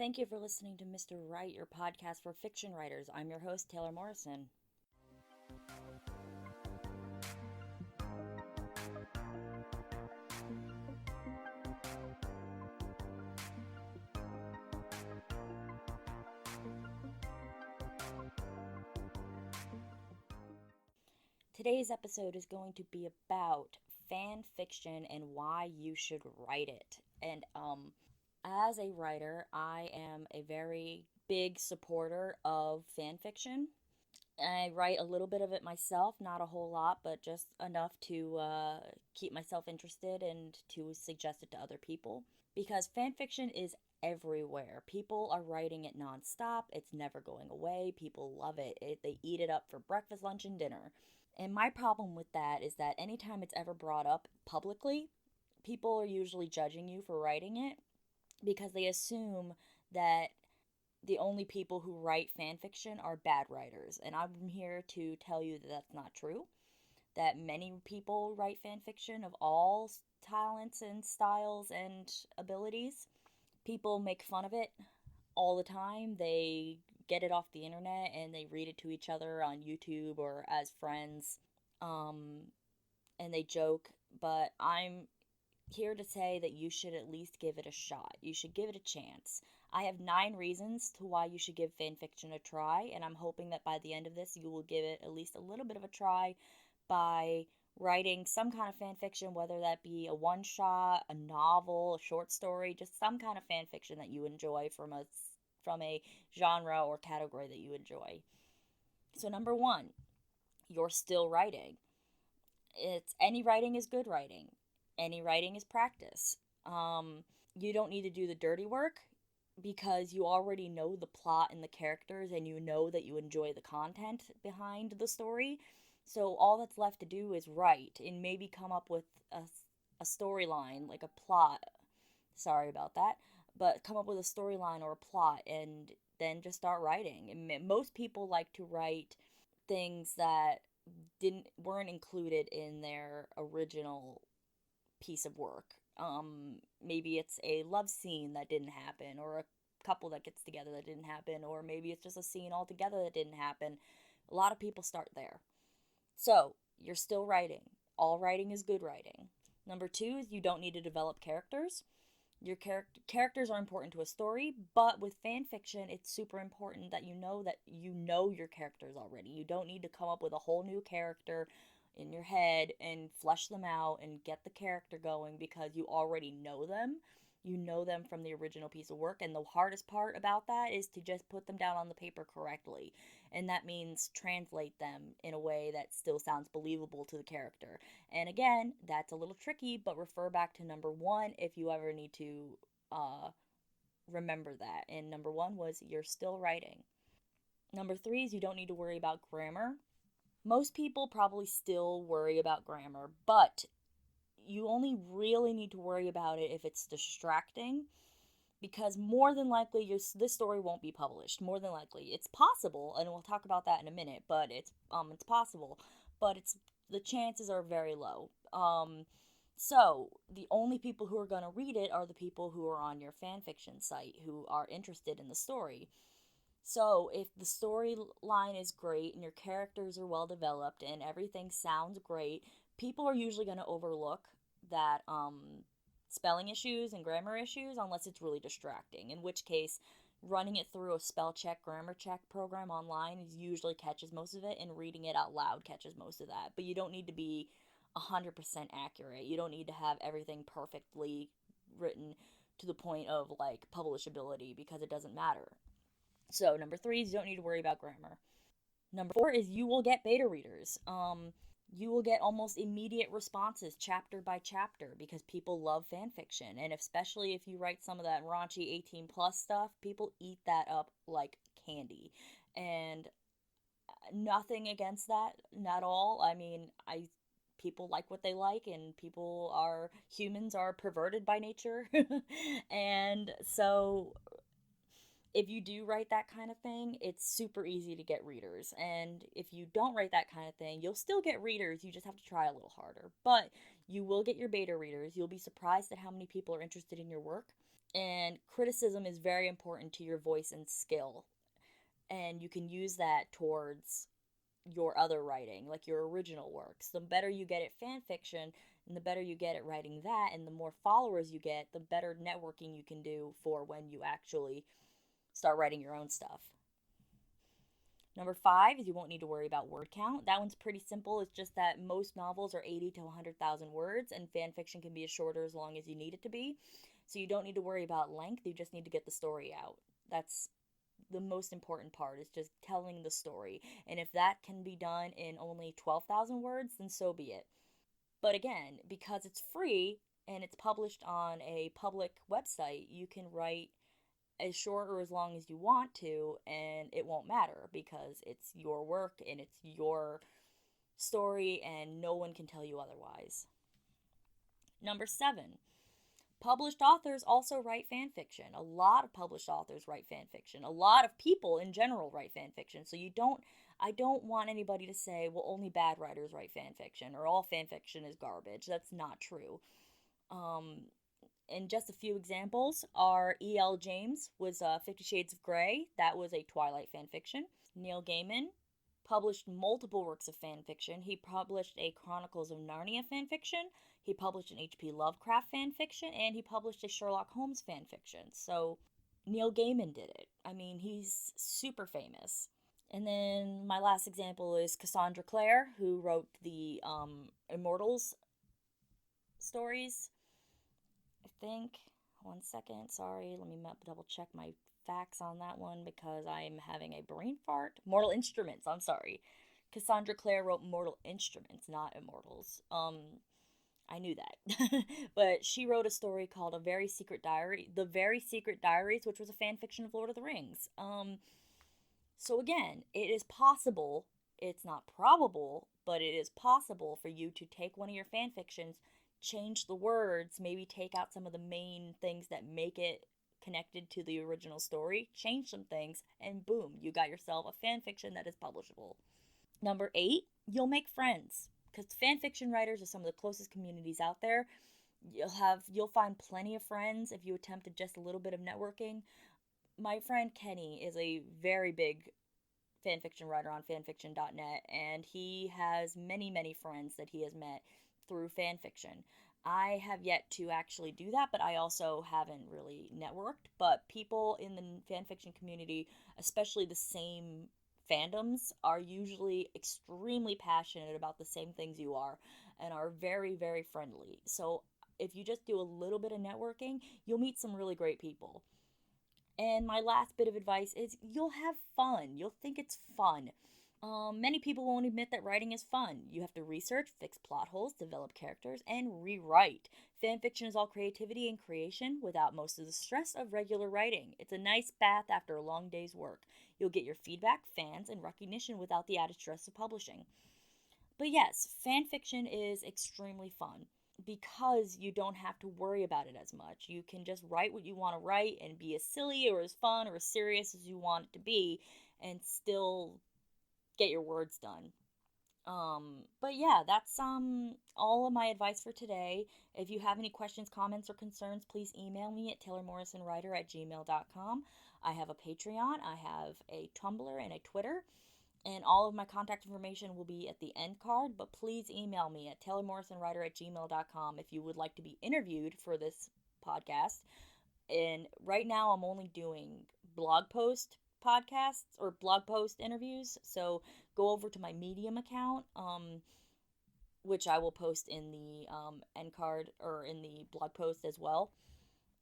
Thank you for listening to Mr. Write, your podcast for fiction writers. I'm your host, Taylor Morrison. Today's episode is going to be about fan fiction and why you should write it. And as a writer, I am a very big supporter of fan fiction. I write a little bit of it myself, not a whole lot, but just enough to keep myself interested and to suggest it to other people. Because fan fiction is everywhere. People are writing it nonstop. It's never going away. People love it. They eat it up for breakfast, lunch, and dinner. And my problem with that is that anytime it's ever brought up publicly, people are usually judging you for writing it because they assume that the only people who write fan fiction are bad writers. And I'm here to tell you that that's not true. That many people write fan fiction of all talents and styles and abilities. People make fun of it all the time. They get it off the internet and they read it to each other on YouTube or as friends. Um, and they joke. But I'm here to say that you should at least give it a shot. You should give it a chance. I have 9 reasons to why you should give fanfiction a try, and I'm hoping that by the end of this, you will give it at least a little bit of a try by writing some kind of fanfiction, whether that be a one shot, a novel, a short story, just some kind of fanfiction that you enjoy from a genre or category that you enjoy. So number 1, you're still writing. It's any writing is good writing. Any writing is practice. You don't need to do the dirty work because you already know the plot and the characters and you know that you enjoy the content behind the story. So all that's left to do is write and maybe come up with a storyline, like a plot. Sorry about that. But come up with a storyline or a plot and then just start writing. And most people like to write things that weren't included in their original piece of work. Maybe it's a love scene that didn't happen, or a couple that gets together that didn't happen, or maybe it's just a scene altogether that didn't happen. A lot of people start there. So, you're still writing. All writing is good writing. Number 2 is you don't need to develop characters. Your characters are important to a story, but with fan fiction, it's super important that you know your characters already. You don't need to come up with a whole new character in your head and flesh them out and get the character going because you already know them. You know them from the original piece of work, and the hardest part about that is to just put them down on the paper correctly. And that means translate them in a way that still sounds believable to the character. And again, that's a little tricky, but refer back to number 1 if you ever need to remember that. And number 1 was you're still writing. Number 3 is you don't need to worry about grammar. Most people probably still worry about grammar, but you only really need to worry about it if it's distracting because more than likely this story won't be published. More than likely. It's possible, and we'll talk about that in a minute, but it's possible, but it's the chances are very low. So the only people who are going to read it are the people who are on your fanfiction site who are interested in the story. So, if the storyline is great and your characters are well developed and everything sounds great, people are usually going to overlook that spelling issues and grammar issues unless it's really distracting. In which case, running it through a spell check, grammar check program online usually catches most of it, and reading it out loud catches most of that. But you don't need to be 100% accurate. You don't need to have everything perfectly written to the point of like publishability because it doesn't matter. So, number 3 is you don't need to worry about grammar. Number 4 is you will get beta readers. You will get almost immediate responses chapter by chapter because people love fan fiction. And especially if you write some of that raunchy 18 plus stuff, people eat that up like candy. And nothing against that, not all. I mean, people like what they like, and humans are perverted by nature. And so if you do write that kind of thing, it's super easy to get readers. And if you don't write that kind of thing, you'll still get readers. You just have to try a little harder. But you will get your beta readers. You'll be surprised at how many people are interested in your work. And criticism is very important to your voice and skill. And you can use that towards your other writing, like your original works. The better you get at fan fiction and the better you get at writing that, and the more followers you get, the better networking you can do for when you actually start writing your own stuff. Number 5 is you won't need to worry about word count. That one's pretty simple. It's just that most novels are 80 to 100,000 words, and fan fiction can be as shorter as long as you need it to be. So you don't need to worry about length. You just need to get the story out. That's the most important part, is just telling the story. And if that can be done in only 12,000 words, then so be it. But again, because it's free and it's published on a public website, you can write as short or as long as you want to, and it won't matter because it's your work and it's your story, and no one can tell you otherwise. Number 7, published authors also write fan fiction. A lot of published authors write fan fiction. A lot of people in general write fan fiction. So I don't want anybody to say, well, only bad writers write fan fiction or all fan fiction is garbage. That's not true. And just a few examples are E.L. James was 50 Shades of Grey. That was a Twilight fan fiction. Neil Gaiman published multiple works of fan fiction. He published a Chronicles of Narnia fan fiction. He published an H.P. Lovecraft fan fiction, and he published a Sherlock Holmes fan fiction. So Neil Gaiman did it. I mean, he's super famous. And then my last example is Cassandra Clare, who wrote the Immortals stories. I think. One second, sorry. Let me double check my facts on that one because I'm having a brain fart. Mortal Instruments, I'm sorry. Cassandra Clare wrote Mortal Instruments, not Immortals. I knew that. But she wrote a story called The Very Secret Diaries, which was a fan fiction of Lord of the Rings. So again, it is possible, it's not probable, but it is possible for you to take one of your fan fictions, change the words, maybe take out some of the main things that make it connected to the original story, change some things, and boom, you got yourself a fan fiction that is publishable. Number 8, you'll make friends, because fan fiction writers are some of the closest communities out there. You'll find plenty of friends if you attempted just a little bit of networking. My friend Kenny is a very big fanfiction writer on fanfiction.net, and he has many friends that he has met through fanfiction. I have yet to actually do that, but I also haven't really networked. But people in the fanfiction community, especially the same fandoms, are usually extremely passionate about the same things you are and are very friendly. So if you just do a little bit of networking, you'll meet some really great people. And my last bit of advice is you'll have fun. You'll think it's fun. Many people won't admit that writing is fun. You have to research, fix plot holes, develop characters, and rewrite. Fanfiction is all creativity and creation without most of the stress of regular writing. It's a nice bath after a long day's work. You'll get your feedback, fans, and recognition without the added stress of publishing. But yes, fanfiction is extremely fun because you don't have to worry about it as much. You can just write what you want to write and be as silly or as fun or as serious as you want it to be and still get your words done. But yeah, that's all of my advice for today. If you have any questions, comments, or concerns, please email me at taylormorrisonwriter@gmail.com. I have a Patreon, I have a Tumblr, and a Twitter. And all of my contact information will be at the end card, but please email me at taylormorrisonwriter@gmail.com if you would like to be interviewed for this podcast. And right now I'm only doing blog post podcasts or blog post interviews, so go over to my Medium account, which I will post in the end card or in the blog post as well.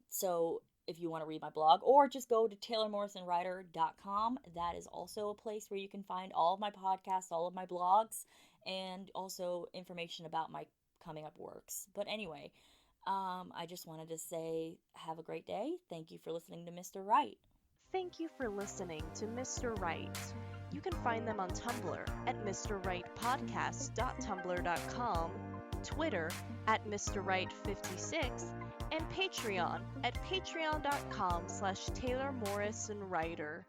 So if you want to read my blog, or just go to taylormorrisonwriter.com. That is also a place where you can find all of my podcasts, all of my blogs, and also information about my coming up works. But anyway, I just wanted to say have a great day. Thank you for listening to Mr. Wright. Thank you for listening to Mr. Wright. You can find them on Tumblr at mrwrightpodcast.tumblr.com, Twitter at mrwright56, and Patreon at patreon.com/taylormorrisonwriter.